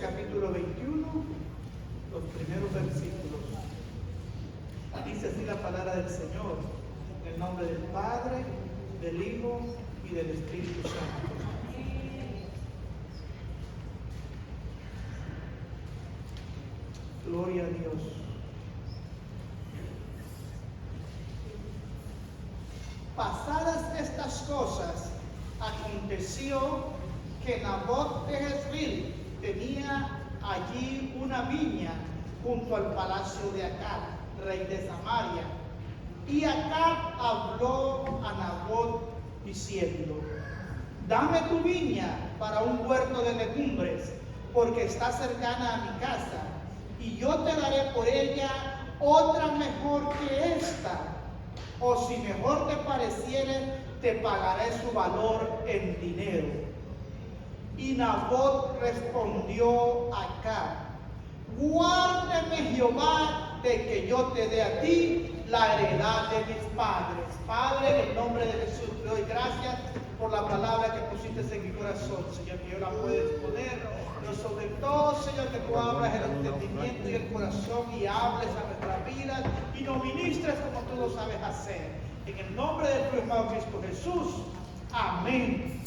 capítulo 21, los primeros versículos. Dice así la palabra del Señor, en el nombre del Padre, del Hijo y del Espíritu Santo. Gloria a Dios. Pasadas estas cosas, aconteció que Nabot de Jezreel tenía allí una viña junto al palacio de Acab, rey de Samaria. Y Acab habló a Nabot diciendo: dame tu viña para un huerto de legumbres, porque está cercana a mi casa, y yo te daré por ella otra mejor que esta. O si mejor te pareciere, te pagaré su valor en dinero. Y Nabot respondió a Acab: guárdeme Jehová de que yo te dé a ti la heredad de mis padres. Padre, en el nombre de Jesús, te doy gracias por la palabra que pusiste en mi corazón, Señor, que yo la pueda exponer, pero sobre todo, Señor, que tú abras el entendimiento y el corazón y hables a nuestras vidas y nos ministres como tú lo sabes hacer. En el nombre de tu hermano Cristo Jesús, amén.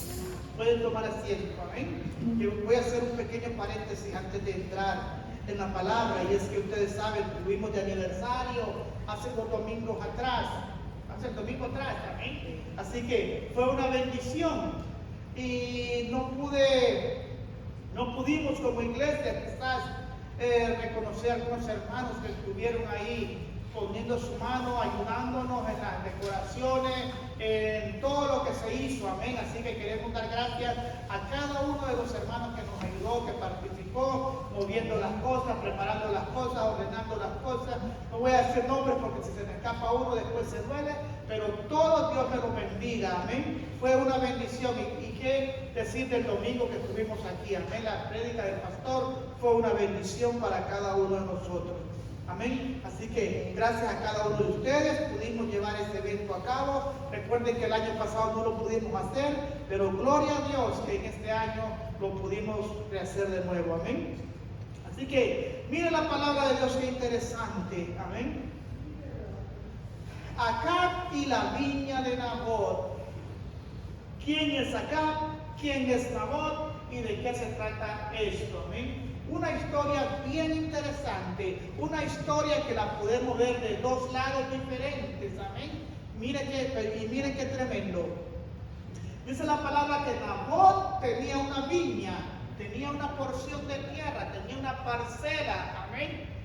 Pueden tomar asiento, amén. Yo voy a hacer un pequeño paréntesis antes de entrar en la palabra, y es que ustedes saben, tuvimos de aniversario hace dos domingos atrás, hace el domingo atrás, amén. Así que fue una bendición y no pudimos como iglesia quizás reconocer a algunos hermanos que estuvieron ahí poniendo su mano, ayudándonos en las decoraciones, en todo lo que se hizo, amén. Así que queremos dar gracias a cada uno de los hermanos que nos ayudó, que participó, moviendo las cosas, preparando las cosas, ordenando las cosas. No voy a decir nombres porque si se me escapa uno después se duele, pero todo Dios me lo bendiga, amén. Fue una bendición, y qué decir del domingo que estuvimos aquí, amén. La prédica del pastor fue una bendición para cada uno de nosotros. Amén. Así que gracias a cada uno de ustedes pudimos llevar este evento a cabo. Recuerden que el año pasado no lo pudimos hacer, pero gloria a Dios que en este año lo pudimos rehacer de nuevo. Amén. Así que miren la palabra de Dios, qué interesante. Amén. Acab y la viña de Nabot. ¿Quién es Acab? ¿Quién es Nabot? ¿Y de qué se trata esto? Amén. Una historia bien interesante, una historia que la podemos ver de dos lados diferentes, amén. Miren qué tremendo. Dice la palabra que Nabot tenía una viña, tenía una porción de tierra, tenía una parcela, amén.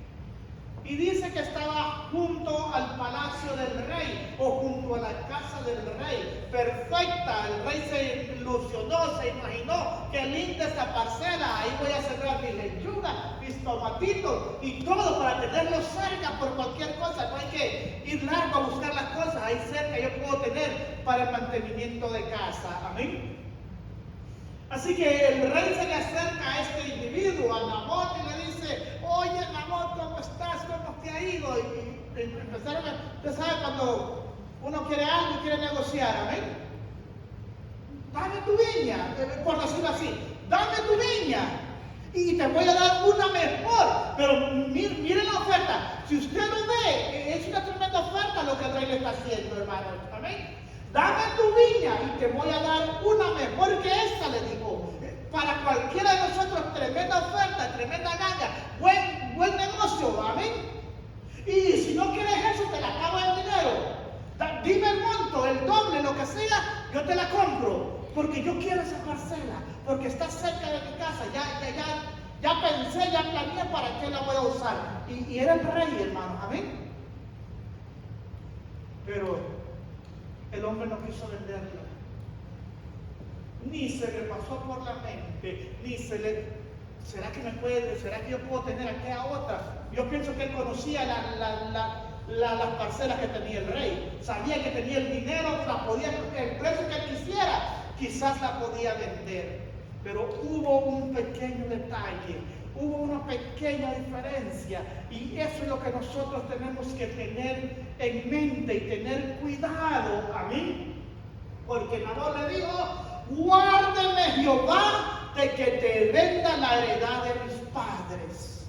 Y dice que estaba junto al palacio del rey, o junto a la casa del rey, perfecta. El rey se ilusionó, se imaginó que linda esta parcela, ahí voy a sembrar mi lechuga, mis tomatitos y todo para tenerlo cerca por cualquier cosa. No hay que ir largo a buscar las cosas, ahí cerca yo puedo tener para el mantenimiento de casa, amén. Así que el rey se le acerca a este individuo, a Nabot, y le dice: oye Nabot, ¿cómo estás? ¿Cómo te ha ido? Y empezaron usted sabe cuando uno quiere algo y quiere negociar, amén. Dame tu viña, por decirlo así, dame tu viña y te voy a dar una mejor. Pero miren la oferta, si usted lo ve, es una tremenda oferta lo que el rey le está haciendo, hermanos, amén. Dame tu viña y te voy a dar una mejor que esta, le dijo. Para cualquiera de nosotros, tremenda oferta, tremenda ganga, buen negocio, amén. Y si no quieres eso, te la acabo el dinero. Dime el monto, el doble, lo que sea, yo te la compro. Porque yo quiero esa parcela, porque está cerca de mi casa. Ya pensé, ya planeé para qué la voy a usar. Y era el rey, hermano, amén. Pero el hombre no quiso venderla. Ni se le pasó por la mente, ¿será que yo puedo tener aquella otra? Yo pienso que él conocía las parcelas que tenía el rey. Sabía que tenía el dinero, el precio que él quisiera, quizás la podía vender. Pero hubo un pequeño detalle, hubo una pequeña diferencia, y eso es lo que nosotros tenemos que tener en mente y tener cuidado, amén. Porque Nabot le dijo: guárdeme Jehová de que te venda la heredad de mis padres.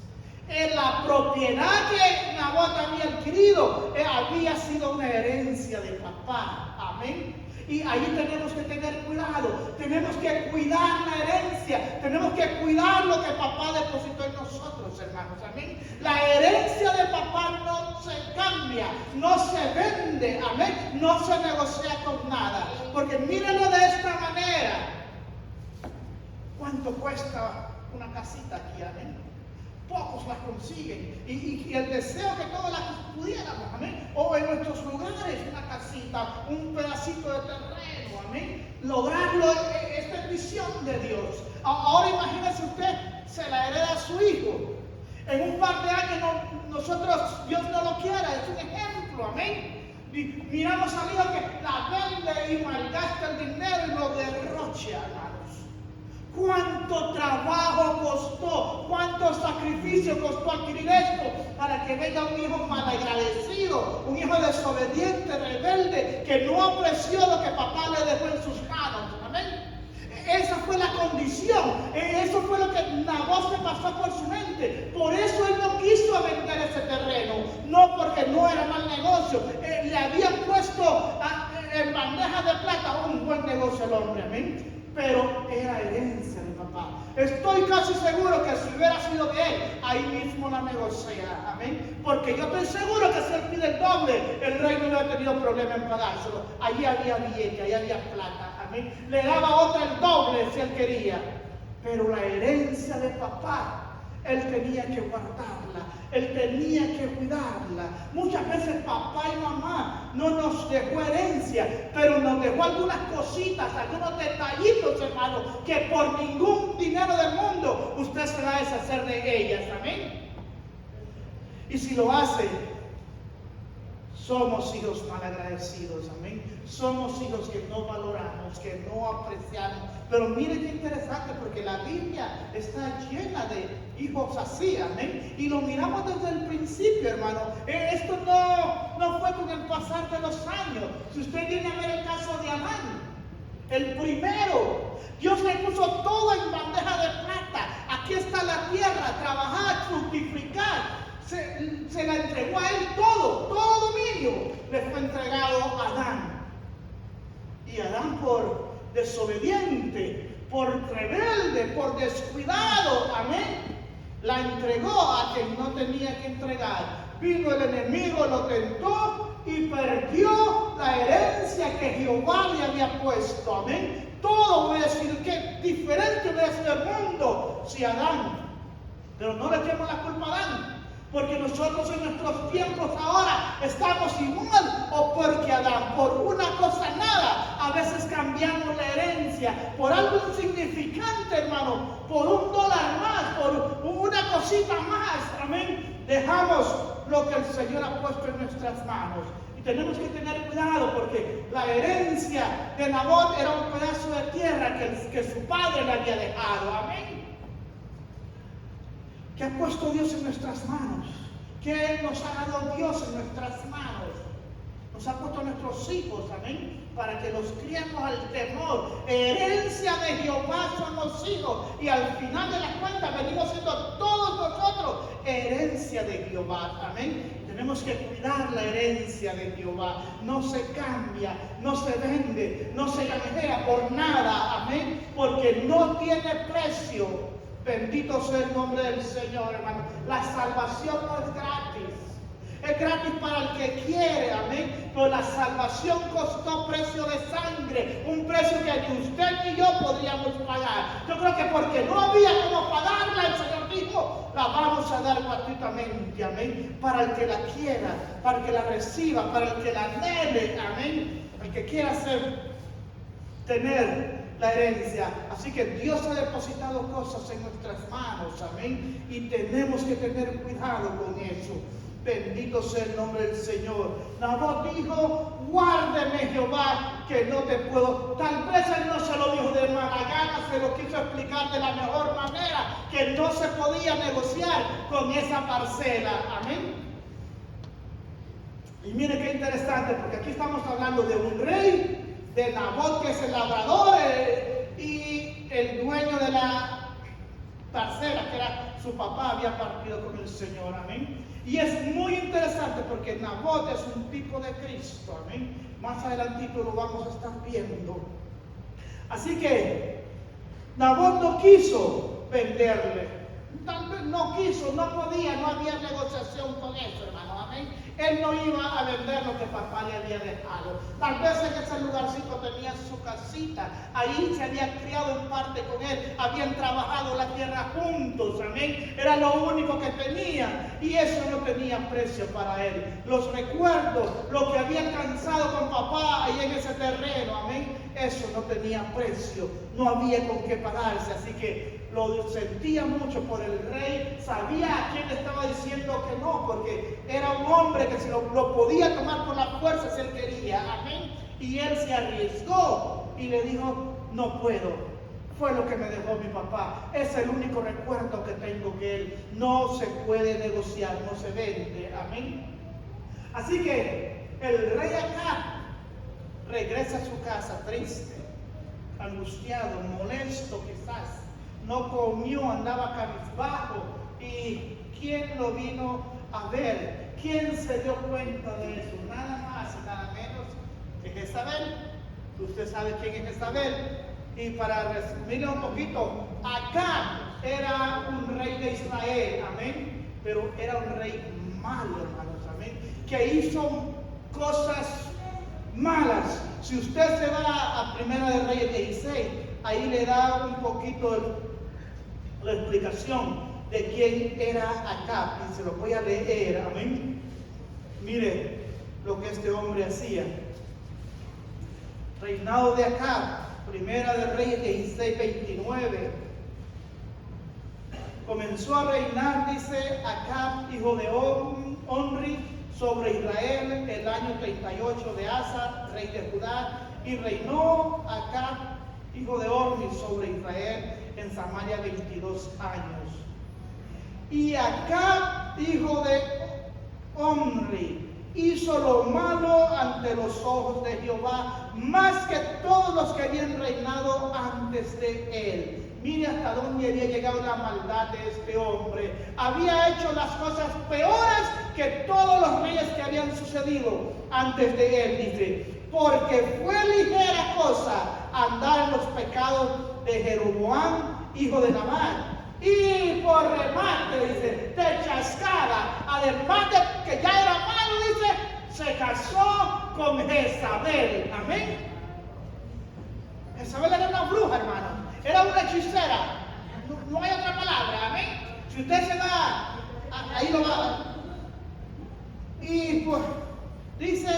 La propiedad que Nabot había adquirido había sido una herencia de papá. Amén. Y ahí tenemos que tener cuidado. Tenemos que cuidar la herencia. Tenemos que cuidar lo que papá depositó en nosotros, hermanos. Amén. La herencia de papá no se cambia, no se vende. Amén. No se negocia con nada. Porque mírenlo de esta manera. ¿Cuánto cuesta una casita aquí? Amén. Pocos las consiguen y el deseo que todos las pudiéramos, amén, o en nuestros lugares una casita, un pedacito de terreno, amén, lograrlo es bendición de Dios. Ahora imagínese usted, se la hereda a su hijo, en un par de años nosotros, Dios no lo quiera, es un ejemplo, amén. Y miramos al hijo que la vende y malgasta el dinero y lo derrocha, hermanos. ¿Cuánto trabajo costó? ¿Cuánto sacrificio costó adquirir esto? Para que venga un hijo malagradecido, un hijo desobediente, rebelde, que no apreció lo que papá le dejó en sus manos. Amén. Esa fue la condición. Eso fue lo que Nabot se pasó por su mente. Por eso él no quiso vender ese terreno. No porque no era mal negocio. Le habían puesto en bandeja de plata un buen negocio al hombre. Amén. Pero era herencia de papá. Estoy casi seguro que si hubiera sido de él, ahí mismo la negocia. Amén. Porque yo estoy seguro que si él pide el doble, el rey no hubiera tenido problema en pagárselo. Allí había billete, allí había plata. Amén. Le daba otra el doble si él quería. Pero la herencia de papá, él tenía que guardarla. Él tenía que cuidarla. Muchas veces papá y mamá no nos dejó herencia, pero nos dejó algunas cositas, algunos detallitos, hermano, que por ningún dinero del mundo usted se va a deshacer de ellas. Amén. Y si lo hace, somos hijos malagradecidos. Amén. Somos hijos que no valoramos, que no apreciamos. Pero mire qué interesante, porque la Biblia está llena de hijos así, amén. Y lo miramos desde el principio, hermano. Esto no fue con el pasar de los años. Si usted viene a ver el caso de Adán, el primero, Dios le puso todo en bandeja de plata. Aquí está la tierra, trabajar, fructificar. Se la entregó a él todo dominio le fue entregado a Adán. Y Adán, por desobediente, por rebelde, por descuidado, amén, la entregó a quien no tenía que entregar. Vino el enemigo, lo tentó y perdió la herencia que Jehová le había puesto, amén. Todo voy a decir que diferente hubiera sido el mundo si Adán, pero no le echemos la culpa a Adán, porque nosotros en nuestros tiempos ahora estamos igual, o porque Adán, por una cosa nada, a veces cambiamos la herencia, por algo insignificante, hermano, por $1 más, por una cosita más, amén, dejamos lo que el Señor ha puesto en nuestras manos. Y tenemos que tener cuidado, porque la herencia de Nabot era un pedazo de tierra que su padre le había dejado, amén. ¿Qué ha puesto Dios en nuestras manos? ¿Qué nos ha dado Dios en nuestras manos? Nos ha puesto a nuestros hijos, amén, para que los criemos al temor. Herencia de Jehová son los hijos. Y al final de la cuenta venimos siendo todos nosotros herencia de Jehová, amén. Tenemos que cuidar la herencia de Jehová. No se cambia, no se vende, no se canjea por nada, amén, porque no tiene precio. Bendito sea el nombre del Señor, hermano. La salvación no es gratis. Es gratis para el que quiere, amén. Pero la salvación costó precio de sangre. Un precio que ni usted ni yo podríamos pagar. Yo creo que porque no había cómo pagarla, el Señor dijo, la vamos a dar gratuitamente, amén. Para el que la quiera, para el que la reciba, para el que la anhele, amén. El que quiera tener la herencia. Así que Dios ha depositado cosas en nuestras manos, amén, y tenemos que tener cuidado con eso. Bendito sea el nombre del Señor. Nabot dijo, guárdeme Jehová, que no te puedo. Tal vez él no se lo dijo de mala gana, se lo quiso explicar de la mejor manera, que no se podía negociar con esa parcela, amén. Y mire qué interesante, porque aquí estamos hablando de un rey, de Nabot, que es el labrador y el dueño de parcela que era su papá había partido con el Señor, amén. Y es muy interesante porque Nabot es un tipo de Cristo, amén. Más adelantito lo vamos a estar viendo. Así que Nabot no quiso venderle, tal vez no quiso, no podía, no había negociación con eso, hermano, amén. Él no iba a vender lo que papá le había dejado. Tal vez en ese lugarcito tenía su casita, ahí se había criado en parte con él, habían trabajado la tierra juntos, amén. Era lo único que tenía y eso no tenía precio para él. Los recuerdos, lo que había alcanzado con papá ahí en ese terreno, amén, eso no tenía precio, no había con qué pagarse. Así que lo sentía mucho por el rey, sabía a quién le estaba diciendo que no, porque era un hombre que se lo podía tomar por la fuerza si él quería, amén. Y él se arriesgó y le dijo, no puedo, fue lo que me dejó mi papá, es el único recuerdo que tengo que él, no se puede negociar, no se vende, amén. Así que el rey Acab regresa a su casa triste, angustiado, molesto quizás. No comió, andaba cabizbajo. ¿Y quién lo vino a ver? ¿Quién se dio cuenta de eso? Nada más y nada menos que Jezabel. Usted sabe quién es Jezabel. Y para resumirlo un poquito, Acab era un rey de Israel, amén. Pero era un rey malo, hermanos, amén. Que hizo cosas malas. Si usted se va a Primera de Reyes 16, ahí le da un poquito la explicación de quién era Acab, y se lo voy a leer, amén. Mire lo que este hombre hacía. Reinado de Acab, Primera de Reyes 16, 29. Comenzó a reinar, dice, Acab, hijo de Omri, sobre Israel el año 38 de Asa, rey de Judá, y reinó Acab, hijo de Omri, sobre Israel en Samaria 22 años. Y Acab, hijo de Omri, hizo lo malo ante los ojos de Jehová, más que todos los que habían reinado antes de él. Mire hasta dónde había llegado la maldad de este hombre. Había hecho las cosas peores que todos los reyes que habían sucedido antes de él, dice. Porque fue ligera cosa andar en los pecados de Jeroboam, hijo de Nabat. Y por remate, dice, de chascada, además de que ya era malo, dice, se casó con Jezabel. Amén. Jezabel era una bruja, hermano. Era una hechicera. No hay otra palabra. Amén. Si usted se va, ahí lo va. Y pues, dice,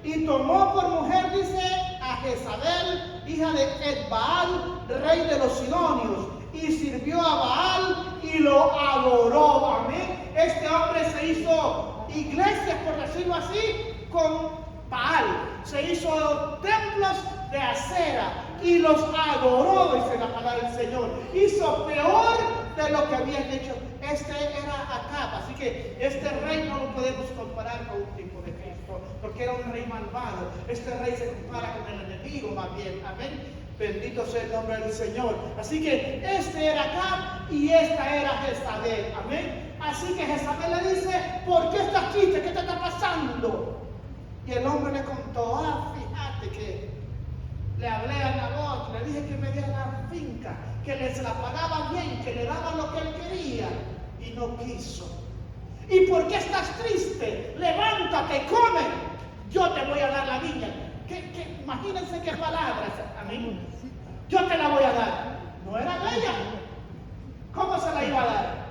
y tomó por mujer, dice, a Jezabel, hija de Etbaal, rey de los Sidonios, y sirvió a Baal y lo adoró. Amén. Este hombre se hizo iglesias, por decirlo así, con Baal. Se hizo templos de acera y los adoró, dice la palabra del Señor. Hizo peor de lo que habían hecho. Este era Acab, así que este rey no lo podemos comparar con un tipo de Cristo, porque era un rey malvado. Este rey se compara con el enemigo más bien, amén. Bendito sea el nombre del Señor. Así que este era Acab y esta era Jezabel, amén. Así que Jezabel le dice, ¿por qué estás triste? ¿Qué te está pasando? Y el hombre le contó, fíjate que le hablé a Nabot, le dije que me diera la finca, que les la pagaba bien, que le daba lo que él quería, y no quiso. ¿Y por qué estás triste? Levántate, come, yo te voy a dar la viña. Imagínense qué palabras, amén. Yo te la voy a dar. No era de ella. ¿Cómo se la iba a dar?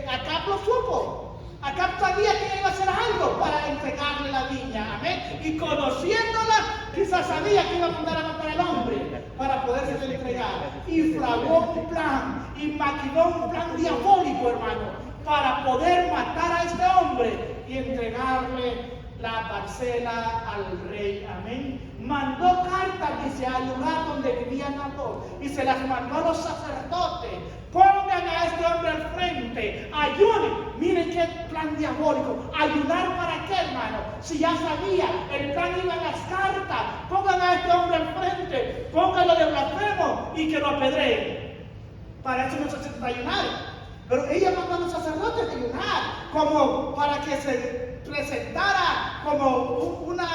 Acab lo supo. Acab sabía que iba a hacer algo para entregarle la viña, amén. Y conociéndola, quizás sabía que iba a mandar a matar al hombre para poderse entregar. Y fraguó un plan, y maquinó un plan diabólico, hermano, para poder matar a este hombre y entregarle la parcela al rey, amén. Mandó cartas, dice, al lugar donde vivía Nabot, y se las mandó a los sacerdotes. Pongan a este hombre al frente, ayunen. Miren qué plan diabólico. Ayudar para qué, hermano, si ya sabía, el plan iba en las cartas. Pongan a este hombre al frente, pónganlo de blasfemo y que lo apedreen. para eso no se necesita ayunar. Pero ella mandó a los sacerdotes a ayunar, como para que se presentara como una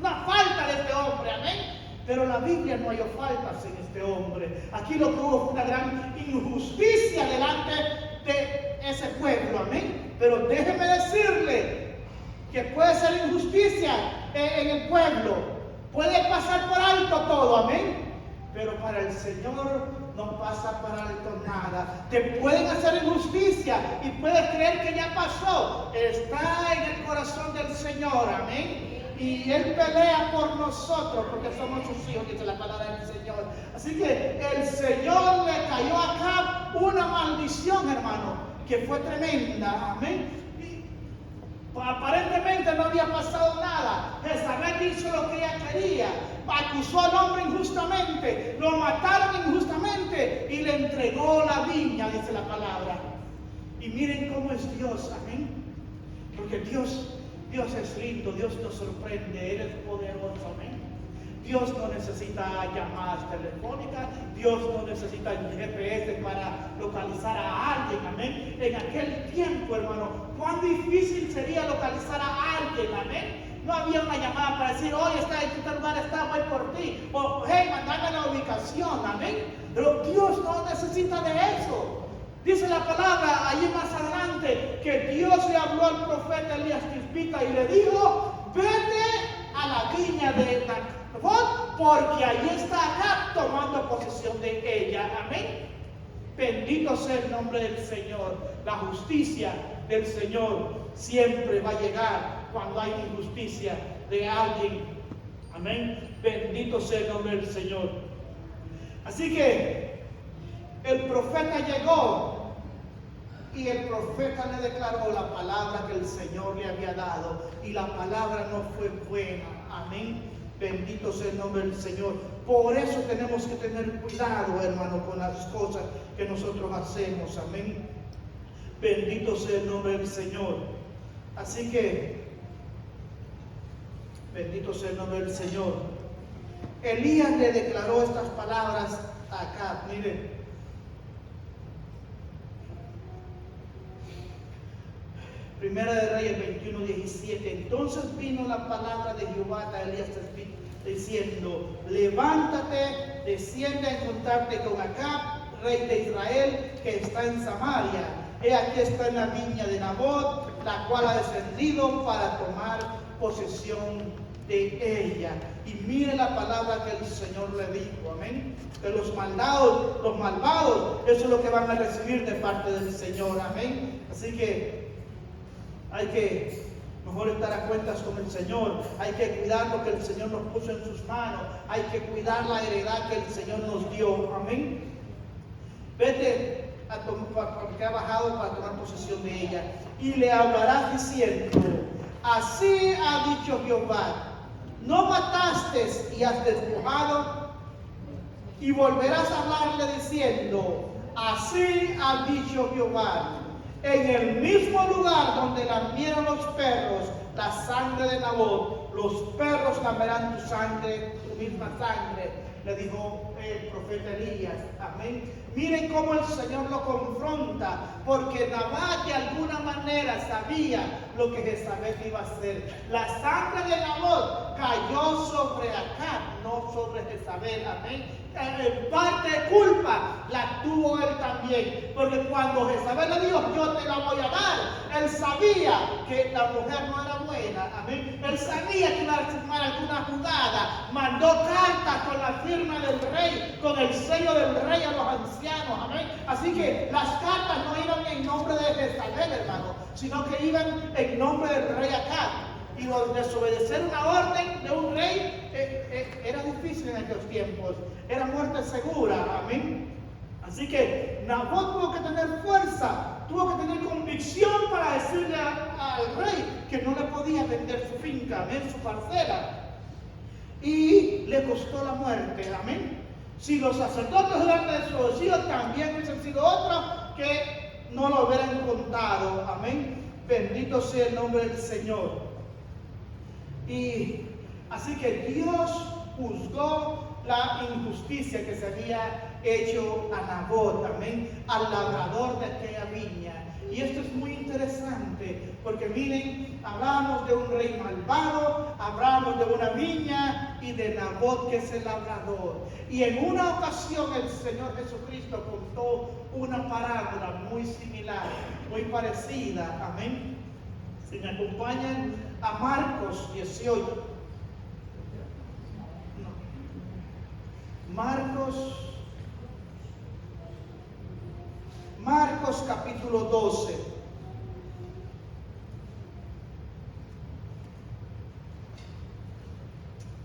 falta de este hombre, amén. Pero la Biblia no halló faltas en este hombre. Aquí lo que hubo fue una gran injusticia delante de ese pueblo, amén. Pero déjeme decirle que puede ser injusticia en el pueblo, puede pasar por alto todo, amén. Pero para el Señor no pasa por alto nada. Te pueden hacer injusticia y puedes creer que ya pasó. Está en el corazón del Señor, amén. Y Él pelea por nosotros porque somos sus hijos, dice la palabra del Señor. Así que el Señor le cayó a Acab una maldición, hermano, que fue tremenda, amén. Y aparentemente no había pasado nada. Jezabel hizo lo que ella quería, acusó al hombre injustamente, lo mataron injustamente y le entregó la viña, dice la palabra. Y miren cómo es Dios, amén. Porque Dios es lindo, Dios nos sorprende, Él es poderoso, amén. Dios no necesita llamadas telefónicas, Dios no necesita GPS para localizar a alguien, amén. En aquel tiempo, hermano, cuán difícil sería localizar a alguien, amén. No había una llamada para decir, oye, está en este lugar, está, voy por ti, o hey, mandame la ubicación, amén. Pero Dios no necesita de eso. Dice la palabra allí más adelante que Dios le habló al profeta Elías Tisbita y le dijo, vete a la viña de Nabot porque allí está Acab tomando posesión de ella. Amén. Bendito sea el nombre del Señor. La justicia del Señor siempre va a llegar cuando hay injusticia de alguien. Amén. Bendito sea el nombre del Señor. Así que el profeta llegó y el profeta le declaró la palabra que el Señor le había dado y la palabra no fue buena. Amén. Bendito sea el nombre del Señor. Por eso tenemos que tener cuidado, hermano, con las cosas que nosotros hacemos. Amén. Bendito sea el nombre del Señor. Así que, bendito sea el nombre del Señor. Elías le declaró estas palabras a Acab. Miren. Primera de Reyes 21:17. Entonces vino la palabra de Jehová a Elías diciendo, levántate, desciende a encontrarte con Acab, rey de Israel, que está en Samaria. He aquí está en la viña de Nabot, la cual ha descendido para tomar posesión de ella. Y mire la palabra que el Señor le dijo, amén. Que los malvados, eso es lo que van a recibir de parte del Señor, amén. Así que hay que mejor estar a cuentas con el Señor. Hay que cuidar lo que el Señor nos puso en sus manos. Hay que cuidar la heredad que el Señor nos dio. Amén. Vete porque ha bajado para tomar posesión de ella. Y le hablarás diciendo, así ha dicho Jehová, no mataste y has despojado. Y volverás a hablarle diciendo, así ha dicho Jehová, en el mismo lugar donde lamieron los perros la sangre de Nabot, los perros lamerán tu sangre, tu misma sangre, le dijo el profeta Elías. Amén. Miren cómo el Señor lo confronta, porque Nabot de alguna manera sabía lo que Jezabel iba a hacer. La sangre de Nabot cayó sobre Acab, no sobre Jezabel. Amén. Parte de culpa la tuvo él también, porque cuando Jezabel le dijo, yo te la voy a dar, él sabía que la mujer no era buena, amén. Él sabía que iba a firmar alguna jugada, mandó cartas con la firma del rey, con el sello del rey a los ancianos, amén. Así que las cartas no iban en nombre de Jezabel, hermano, sino que iban en nombre del rey Acab. Y desobedecer una orden de un rey era difícil en aquellos tiempos, era muerte segura, amén. Así que Nabot tuvo que tener fuerza, tuvo que tener convicción para decirle al rey que no le podía vender su finca, amén, su parcela. Y le costó la muerte, amén. Si los sacerdotes hubieran desobedecido, también hubiesen sido otros que no lo hubieran contado, amén. Bendito sea el nombre del Señor. Y así que Dios juzgó la injusticia que se había hecho a Nabot, amén, al labrador de aquella viña. Y esto es muy interesante, porque miren, hablamos de un rey malvado, hablamos de una viña y de Nabot, que es el labrador. Y en una ocasión el Señor Jesucristo contó una parábola muy similar, muy parecida, amén. Si me acompañan a Marcos 18. Marcos capítulo 12.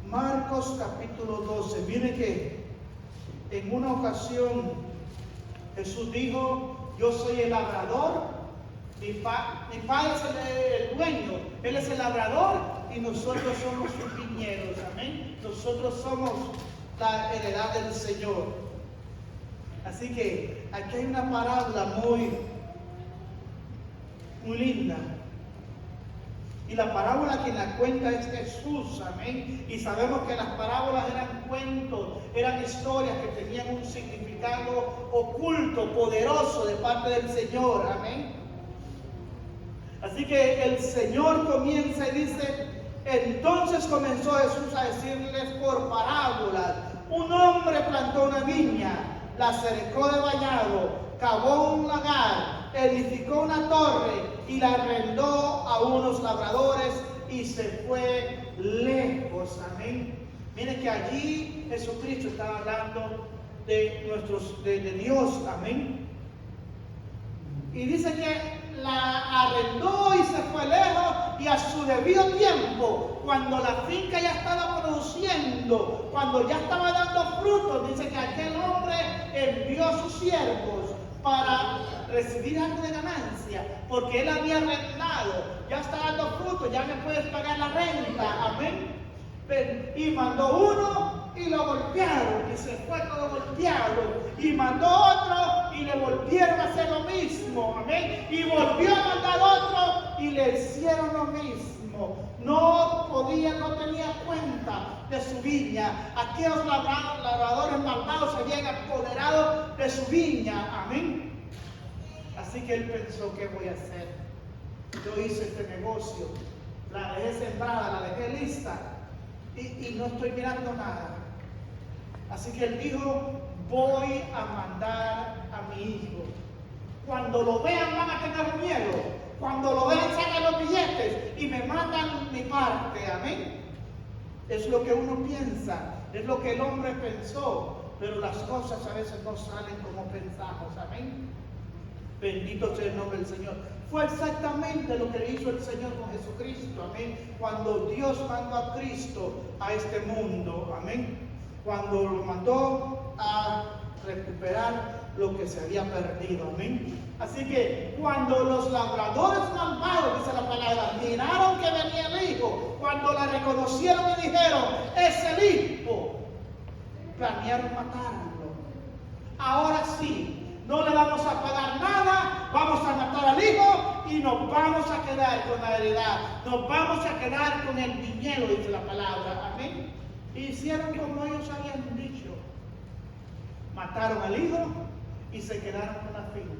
Marcos capítulo 12. Mire que en una ocasión Jesús dijo: yo soy el labrador, mi padre es el dueño, Él es el labrador y nosotros somos sus viñedos, amén. Nosotros somos la heredad del Señor. Así que aquí hay una parábola muy linda. Y la parábola quien la cuenta es Jesús, amén. Y sabemos que las parábolas eran cuentos, eran historias que tenían un significado oculto, poderoso de parte del Señor, amén. Así que el Señor comienza y dice: entonces comenzó Jesús a decirles por parábolas. Un hombre plantó una viña, la cercó de vallado, cavó un lagar, edificó una torre y la arrendó a unos labradores y se fue lejos. Amén. Miren que allí Jesucristo estaba hablando de Dios. Amén. Y dice que la arrendó y se fue lejos, y a su debido tiempo, cuando la finca ya estaba produciendo, cuando ya estaba dando frutos, dice que aquel hombre envió a sus siervos para recibir algo de ganancia, porque él había arrendado, ya está dando frutos, ya me puedes pagar la renta, amén. Y mandó uno y lo golpearon, y se fue todo golpeado, y mandó otro y le volvieron a hacer lo mismo, amén. Y volvió a mandar otro y le hicieron lo mismo. No tenía cuenta de su viña. Aquellos labradores malvados se habían apoderado de su viña, amén. Así que él pensó: ¿qué voy a hacer? Yo hice este negocio, la dejé sembrada, la dejé lista, y no estoy mirando nada. Así que él dijo: voy a mandar a mi hijo. Cuando lo vean van a tener miedo. Cuando lo vean sacan los billetes y me mandan mi parte. Amén. Es lo que uno piensa, es lo que el hombre pensó, pero las cosas a veces no salen como pensamos. Amén. Bendito sea el nombre del Señor. Fue exactamente lo que hizo el Señor con Jesucristo. Amén. Cuando Dios mandó a Cristo a este mundo. Amén. Cuando lo mandó a recuperar lo que se había perdido. Amén. Así que cuando los labradores malvados, dice la palabra, miraron que venía el hijo, cuando la reconocieron y dijeron: es el hijo, planearon matarlo. Ahora sí, no le vamos a pagar nada, vamos a matar al hijo y nos vamos a quedar con la heredad, nos vamos a quedar con el viñedo, dice la palabra. Amén. Y hicieron como ellos habían dicho. Mataron al hijo y se quedaron con la finca.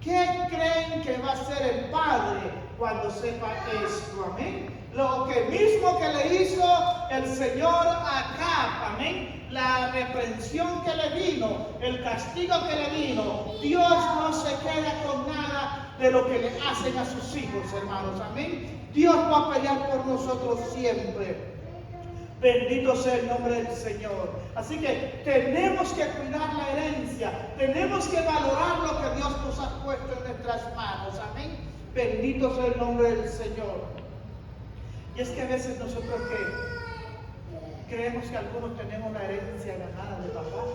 ¿Qué creen que va a hacer el padre cuando sepa esto? Amén. Lo que mismo que le hizo el Señor a Acab. Amén. La reprensión que le vino, el castigo que le vino. Dios no se queda con nada de lo que le hacen a sus hijos, hermanos. Amén. Dios va a pelear por nosotros siempre. Bendito sea el nombre del Señor. Así que tenemos que cuidar la herencia. Tenemos que valorar lo que Dios nos ha puesto en nuestras manos. Amén. Bendito sea el nombre del Señor. Y es que a veces nosotros creemos que algunos tenemos la herencia ganada de papá.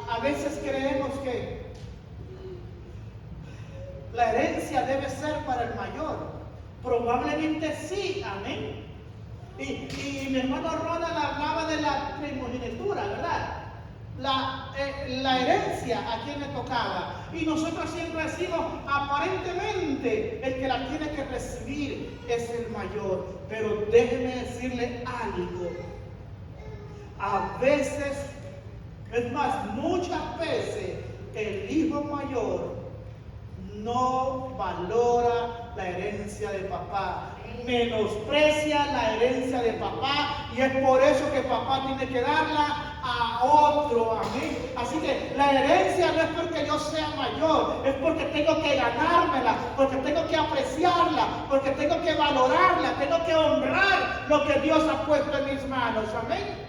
A veces creemos que la herencia debe ser para el mayor. Probablemente sí. Amén. Y mi hermano Ronald hablaba de la primogenitura, ¿verdad? La herencia a quien le tocaba. Y nosotros siempre decimos: aparentemente el que la tiene que recibir es el mayor. Pero déjeme decirle algo. A veces, es más, muchas veces, el hijo mayor no valora la herencia de papá, menosprecia la herencia de papá, y es por eso que papá tiene que darla a otro, amén. Así que la herencia no es porque yo sea mayor, es porque tengo que ganármela, porque tengo que apreciarla, porque tengo que valorarla, tengo que honrar lo que Dios ha puesto en mis manos, amén.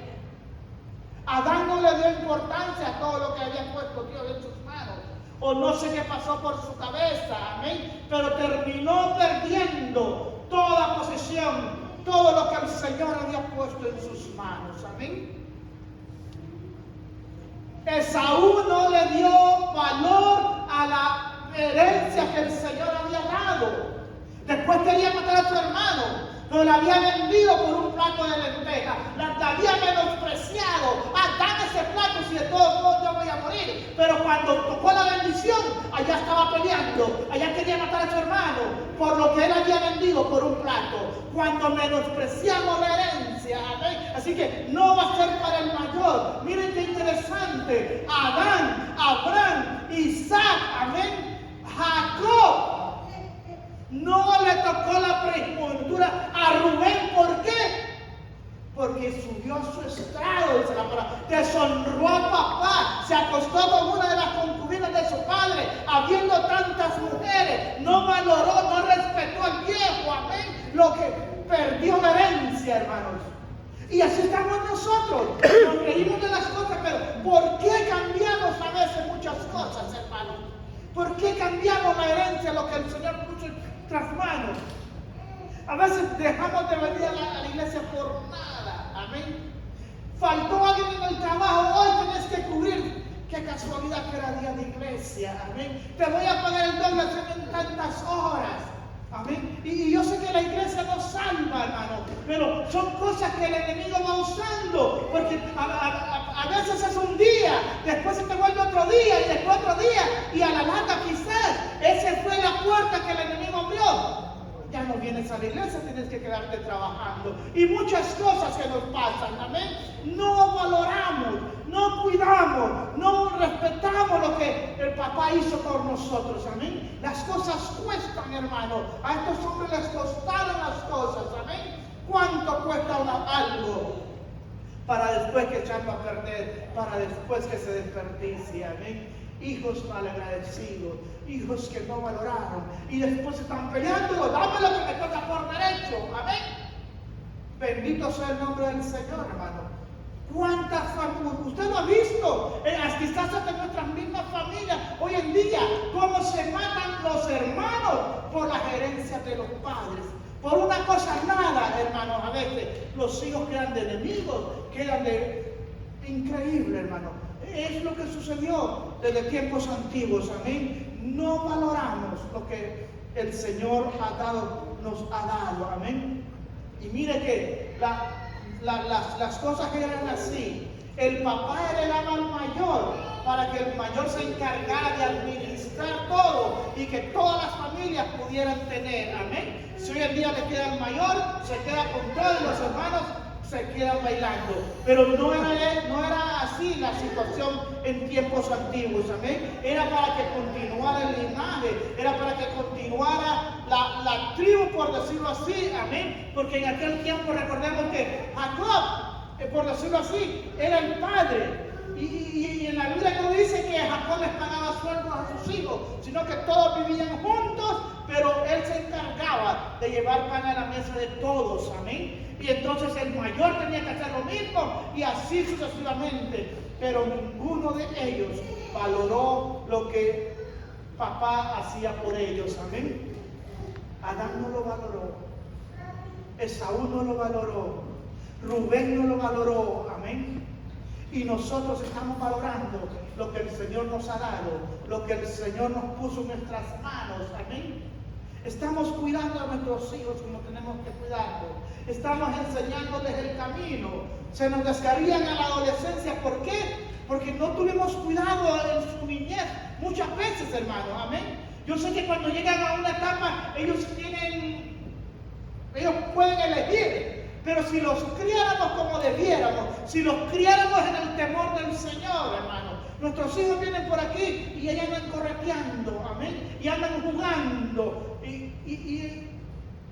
Adán no le dio importancia a todo lo que había puesto Dios en sus manos, o no sé qué pasó por su cabeza, amén, pero terminó perdiendo toda posesión, todo lo que el Señor había puesto en sus manos, amén. Esaú no le dio valor a la herencia que el Señor había dado. Después quería matar a su hermano, pero la había vendido por un plato de lentejas. La había menospreciado. Dame ese plato, si de todos modos yo voy a morir. Pero cuando tocó la bendición, allá estaba peleando. Allá quería matar a su hermano por lo que él había vendido por un plato. Cuando menospreciamos la herencia, amén. Así que no va a ser para el mayor. Miren qué interesante. Adán, Abraham, Isaac, amén. Jacob. No le tocó la primogenitura a Rubén. ¿Por qué? Porque subió a su estrado, dice la palabra. Deshonró a papá. Se acostó con una de las concubinas de su padre, habiendo tantas mujeres. No valoró, no respetó al viejo. Amén. Lo que perdió la herencia, hermanos. Y así estamos nosotros. Nos reímos de las cosas, pero ¿por qué cambiamos a veces muchas cosas, hermanos? ¿Por qué cambiamos la herencia, lo que el Señor puso en nuestras manos? A veces dejamos de venir a la iglesia por nada, amén. Faltó alguien en el trabajo, hoy tienes que cubrir. Qué casualidad que era día de iglesia, amén. Te voy a pagar el doble en tantas horas, amén. Y yo sé que la iglesia no salva, hermano, pero son cosas que el enemigo va usando, porque a veces es un día, después se te vuelve otro día, y después otro día, y a la larga quizás esa fue la puerta que el enemigo abrió. Ya no vienes a la iglesia, tienes que quedarte trabajando. Y muchas cosas que nos pasan, amén. No valoramos, no cuidamos, no respetamos lo que el papá hizo por nosotros, amén. Las cosas cuestan, hermano. A estos hombres les costaron las cosas, amén. ¿Cuánto cuesta algo? Para después que echarlo a perder, para después que se desperdicie, amén. Hijos malagradecidos, hijos que no valoraron, y después están peleando, dame lo que me toca por derecho, amén. Bendito sea el nombre del Señor, hermano. ¿Cuántas familias? Usted lo ha visto, quizás hasta en nuestras mismas familias, hoy en día, cómo se matan los hermanos por las herencias de los padres. Por una cosa nada, hermanos, a veces los hijos quedan de enemigos, quedan de... Increíble, hermano. Es lo que sucedió desde tiempos antiguos, amén. No valoramos lo que el Señor nos ha dado, amén. Y mire que las cosas eran así. El papá heredaba al mayor para que el mayor se encargara de administrar todo y que todas las familias pudieran tener, amén. Si hoy en día le queda al mayor, se queda con todos los hermanos, se quedan bailando. Pero no era así la situación en tiempos antiguos, amén. Era para que continuara el linaje, era para que continuara la tribu, por decirlo así, amén. Porque en aquel tiempo recordemos que Jacob, por decirlo así, era el padre. Y en la Biblia no dice que Jacob les pagaba sueldos a sus hijos, sino que todos vivían juntos, pero él se encargaba de llevar pan a la mesa de todos, amén. Y entonces el mayor tenía que hacer lo mismo, y así sucesivamente. Pero ninguno de ellos valoró lo que papá hacía por ellos, amén. Adán no lo valoró, Esaú no lo valoró, Rubén no lo valoró, amén. Y nosotros estamos valorando lo que el Señor nos ha dado, lo que el Señor nos puso en nuestras manos, amén. Estamos cuidando a nuestros hijos como tenemos que cuidarlos. Estamos enseñándoles el camino. Se nos descarrían a la adolescencia. ¿Por qué? Porque no tuvimos cuidado en su niñez. Muchas veces, hermano, amén. Yo sé que cuando llegan a una etapa, ellos pueden elegir Pero si los criáramos como debiéramos, si los criáramos en el temor del Señor, hermano, nuestros hijos vienen por aquí y ellos andan correteando, amén, y andan jugando. Y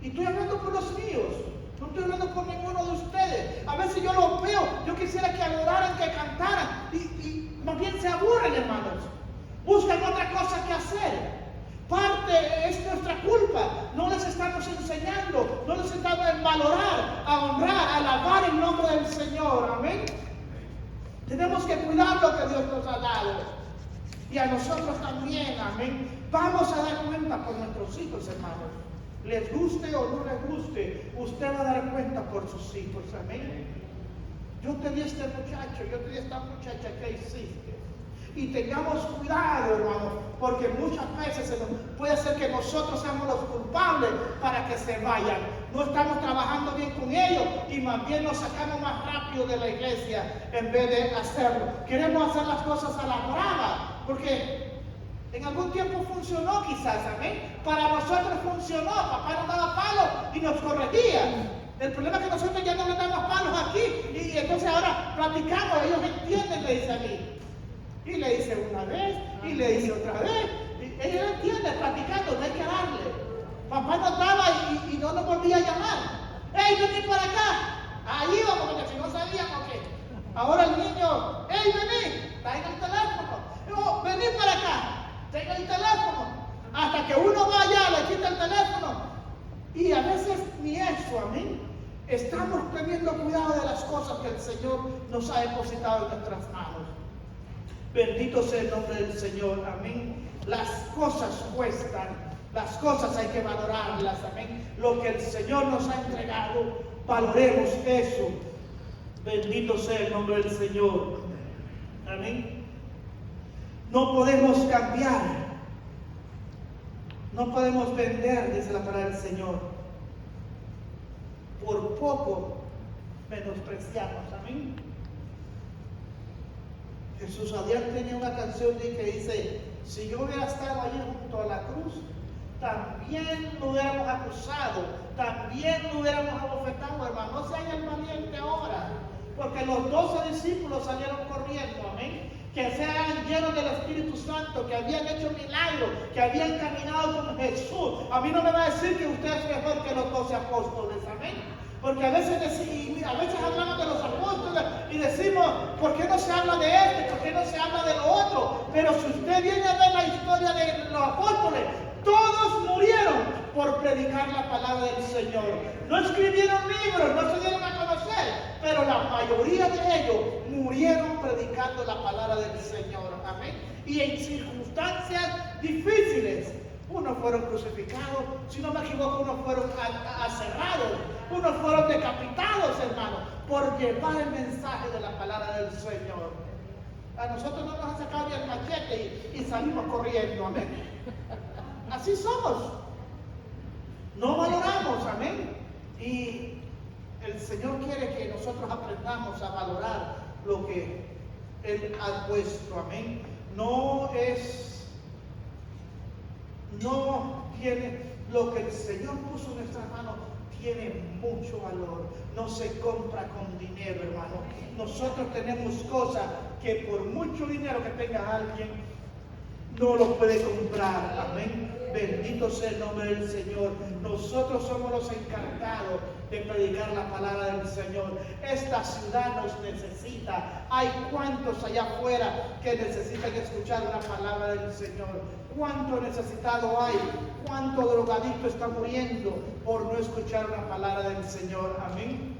estoy hablando por los míos, no estoy hablando por ninguno de ustedes. A veces yo los veo, yo quisiera que adoraran, que cantaran, y más bien se aburren, hermanos. Buscan otra cosa que hacer. Parte es nuestra culpa. No les estamos enseñando, no les estamos en valorar, a honrar, a alabar el nombre del Señor. Amén. Tenemos que cuidar lo que Dios nos ha dado. Y a nosotros también, amén. Vamos a dar cuenta por nuestros hijos, hermanos. Les guste o no les guste, usted va a dar cuenta por sus hijos, amén. Yo te di este muchacho, yo te di esta muchacha, ¿qué hiciste? Y tengamos cuidado, hermano, porque muchas veces puede ser que nosotros seamos los culpables para que se vayan. No estamos trabajando bien con ellos y más bien nos sacamos más rápido de la iglesia en vez de hacerlo. Queremos hacer las cosas a la brava, porque en algún tiempo funcionó quizás, amén. Para nosotros funcionó, papá nos daba palos y nos corregía. El problema es que nosotros ya no le damos palos aquí y entonces ahora platicamos, ellos entienden, le dice a mí. Y le hice una vez, y le hice otra vez. Y ella no entiende, platicando, no hay que darle. Papá nos daba y no nos volvía a llamar. ¡Ey, vení para acá! Ahí vamos, porque si no sabíamos que. Ahora el niño, ¡ey, vení! Traiga el teléfono. Digo, vení para acá, traiga el teléfono. Hasta que uno vaya, le quita el teléfono. Y a veces ni eso, amén. Estamos teniendo cuidado de las cosas que el Señor nos ha depositado en nuestras manos. Bendito sea el nombre del Señor, amén. Las cosas cuestan, las cosas hay que valorarlas, amén. Lo que el Señor nos ha entregado, valoremos eso. Bendito sea el nombre del Señor, amén. No podemos cambiar, no podemos vender, dice la palabra del Señor. Por poco menospreciamos, amén. Jesús Adrián tenía una canción que dice: si yo hubiera estado allí junto a la cruz, también lo hubiéramos acusado, también lo hubiéramos abofetado, hermano. No se haga el valiente ahora, porque los 12 discípulos salieron corriendo, amén. Que sean llenos del Espíritu Santo, que habían hecho milagros, que habían caminado con Jesús. A mí no me va a decir que usted es mejor que los 12 apóstoles, amén. Porque a veces hablamos de los apóstoles y decimos, ¿por qué no se habla de este? ¿Por qué no se habla de lo otro? Pero si usted viene a ver la historia de los apóstoles, todos murieron por predicar la palabra del Señor. No escribieron libros, no se dieron a conocer, pero la mayoría de ellos murieron predicando la palabra del Señor. Amén. Y en circunstancias difíciles. Unos fueron crucificados, si no me equivoco, unos fueron aserrados, unos fueron decapitados, hermano, por llevar el mensaje de la palabra del Señor. A nosotros no nos han sacado el machete y salimos corriendo, amén. Así somos. No valoramos, amén. Y el Señor quiere que nosotros aprendamos a valorar lo que Él ha puesto, amén. No tiene lo que el Señor puso en nuestras manos, tiene mucho valor. No se compra con dinero, hermano. Nosotros tenemos cosas que por mucho dinero que tenga alguien, no lo puede comprar. Amén. Bendito sea el nombre del Señor. Nosotros somos los encargados de predicar la palabra del Señor. Esta ciudad nos necesita. Hay cuantos allá afuera que necesitan escuchar una palabra del Señor. Cuánto necesitado hay. Cuánto drogadicto está muriendo por no escuchar una palabra del Señor. Amén.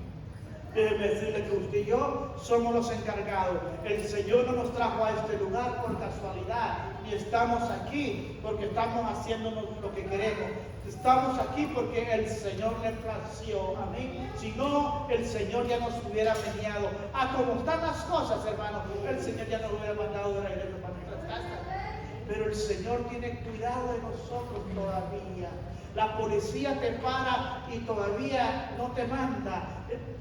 Déjeme decirle que usted y yo somos los encargados. El Señor no nos trajo a este lugar por casualidad. Y estamos aquí porque estamos haciéndonos lo que queremos. Estamos aquí porque el Señor le plació. Amén. Si no, el Señor ya nos hubiera venido. A como están las cosas, hermano, el Señor ya nos hubiera mandado de regreso para nuestras casas. Pero el Señor tiene cuidado de nosotros todavía. La policía te para y todavía no te manda.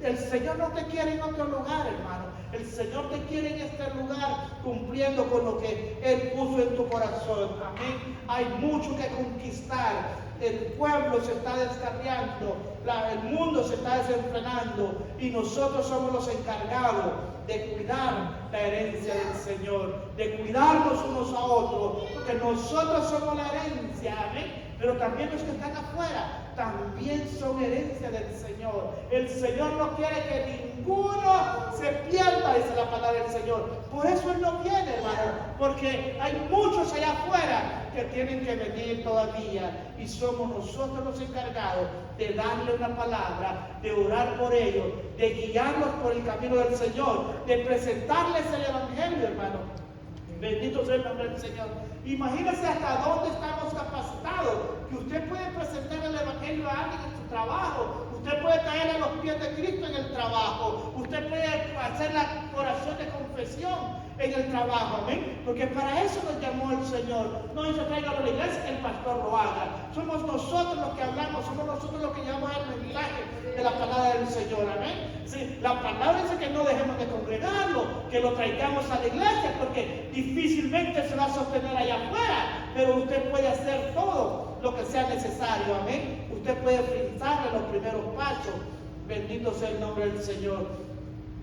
El Señor no te quiere en otro lugar, hermano. El Señor te quiere en este lugar cumpliendo con lo que Él puso en tu corazón. Amén. Hay mucho que conquistar. El pueblo se está descarriando, el mundo se está desenfrenando y nosotros somos los encargados de cuidar la herencia del Señor, de cuidarnos unos a otros, porque nosotros somos la herencia, amén. Pero también los que están afuera también son herencia del Señor. El Señor no quiere que ninguno se pierda, dice la palabra del Señor. Por eso Él no viene, hermano, porque hay muchos allá afuera que tienen que venir todavía y somos nosotros los encargados de darle una palabra, de orar por ellos, de guiarlos por el camino del Señor, de presentarles el Evangelio, hermano. Bendito sea el nombre del Señor. Imagínense hasta dónde estamos capacitados, que usted puede presentar el Evangelio a alguien en su trabajo, usted puede caer a los pies de Cristo en el trabajo, usted puede hacer la oración de confesión en el trabajo, amén, porque para eso nos llamó el Señor. No dice tráigalo a la iglesia que el pastor lo haga. Somos nosotros los que hablamos, somos nosotros los que llevamos el mensaje de la palabra del Señor, amén. Sí, la palabra dice que no dejemos de congregarlo, que lo traigamos a la iglesia, porque difícilmente se va a sostener allá afuera, pero usted puede hacer todo lo que sea necesario, amén. Usted puede frisarle los primeros pasos. Bendito sea el nombre del Señor.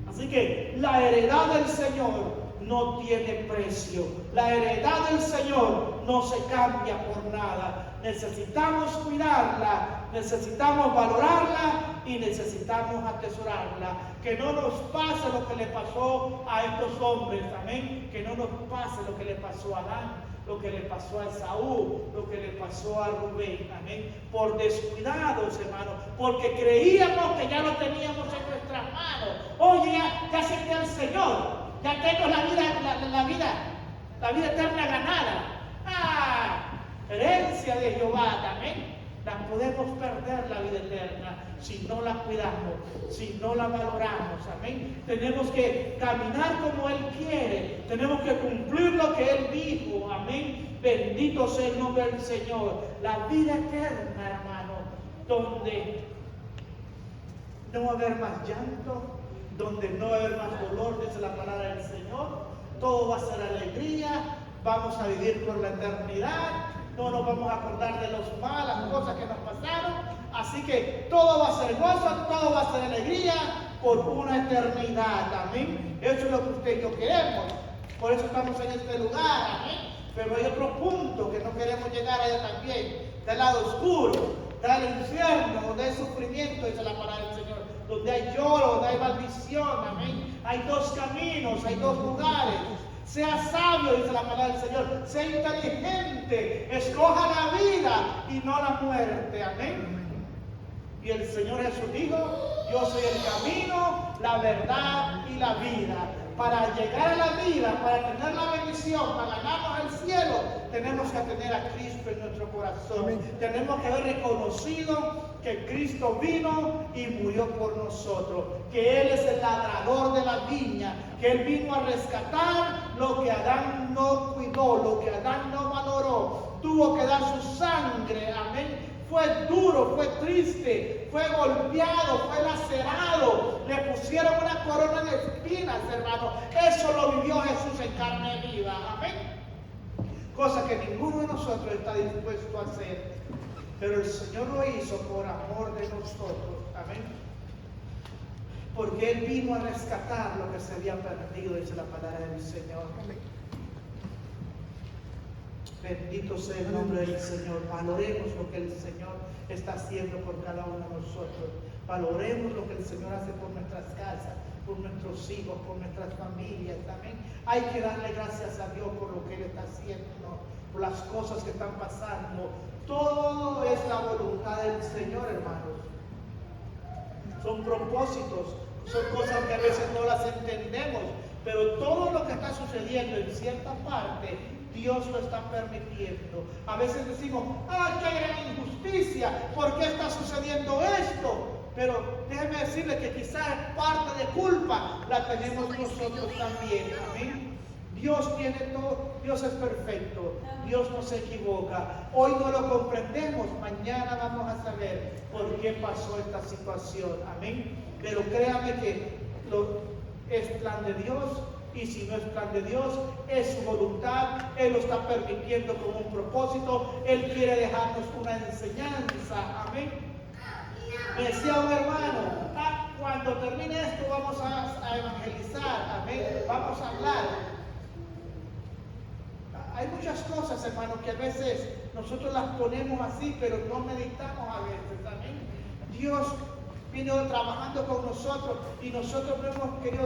Así que la heredad del Señor no tiene precio. La heredad del Señor no se cambia por nada. Necesitamos cuidarla, necesitamos valorarla y necesitamos atesorarla. Que no nos pase lo que le pasó a estos hombres, amén. Que no nos pase lo que le pasó a Adán, lo que le pasó a Esaú, lo que le pasó a Rubén, amén. Por descuidados, hermano, porque creíamos que ya lo teníamos en nuestras manos. Oye, ya acepté al Señor. Ya tengo la vida eterna ganada. Herencia de Jehová, amén. La podemos perder la vida eterna si no la cuidamos, si no la valoramos, amén. Tenemos que caminar como Él quiere, tenemos que cumplir lo que Él dijo, amén. Bendito sea el nombre del Señor. La vida eterna, hermano, donde no va a haber más llanto, donde no va a haber más dolor, dice la palabra del Señor. Todo va a ser alegría, vamos a vivir por la eternidad, no nos vamos a acordar de las malas cosas que nos pasaron, así que todo va a ser gozo, todo va a ser alegría por una eternidad, amén. Eso es lo que usted y yo queremos, por eso estamos en este lugar, amén. Pero hay otro punto que no queremos llegar allá también, del lado oscuro, del infierno, donde hay sufrimiento, dice la palabra del Señor, donde hay lloro, donde hay maldición, amén. Hay dos caminos, hay dos lugares. Sea sabio, dice la palabra del Señor, sea inteligente, escoja la vida y no la muerte, amén. Y el Señor Jesús dijo, yo soy el camino, la verdad y la vida. Para llegar a la vida, para tener la bendición, para ganarnos el cielo, tenemos que tener a Cristo en nuestro corazón. Amén. Tenemos que haber reconocido que Cristo vino y murió por nosotros, que Él es el labrador de la viña, que Él vino a rescatar lo que Adán no cuidó, lo que Adán no valoró. Tuvo que dar su sangre, amén. Fue duro, fue triste, fue golpeado, fue lacerado, le pusieron una corona de espinas, hermano. Eso lo vivió Jesús en carne viva, amén. Cosa que ninguno de nosotros está dispuesto a hacer, pero el Señor lo hizo por amor de nosotros, amén. Porque Él vino a rescatar lo que se había perdido, dice la palabra del Señor, amén. Bendito sea el nombre del Señor. Valoremos lo que el Señor está haciendo por cada uno de nosotros. Valoremos lo que el Señor hace por nuestras casas, por nuestros hijos, por nuestras familias. Amén. Hay que darle gracias a Dios por lo que Él está haciendo, por las cosas que están pasando. Todo es la voluntad del Señor, hermanos. Son propósitos, son cosas que a veces no las entendemos, pero todo lo que está sucediendo en cierta parte, Dios lo está permitiendo. A veces decimos, ¡ay, qué gran injusticia! ¿Por qué está sucediendo esto? Pero déjeme decirle que quizás parte de culpa la tenemos nosotros también. Amén. Dios tiene todo, Dios es perfecto, Dios no se equivoca. Hoy no lo comprendemos, mañana vamos a saber por qué pasó esta situación. Amén. Pero créame que es plan de Dios, y si no es plan de Dios, es su voluntad. Él lo está permitiendo con un propósito. Él quiere dejarnos una enseñanza. Amén. Me decía un hermano, cuando termine esto vamos a evangelizar. Amén. Vamos a hablar. Hay muchas cosas, hermanos, que a veces nosotros las ponemos así, pero no meditamos a veces. Amén. Dios vino trabajando con nosotros y nosotros no hemos querido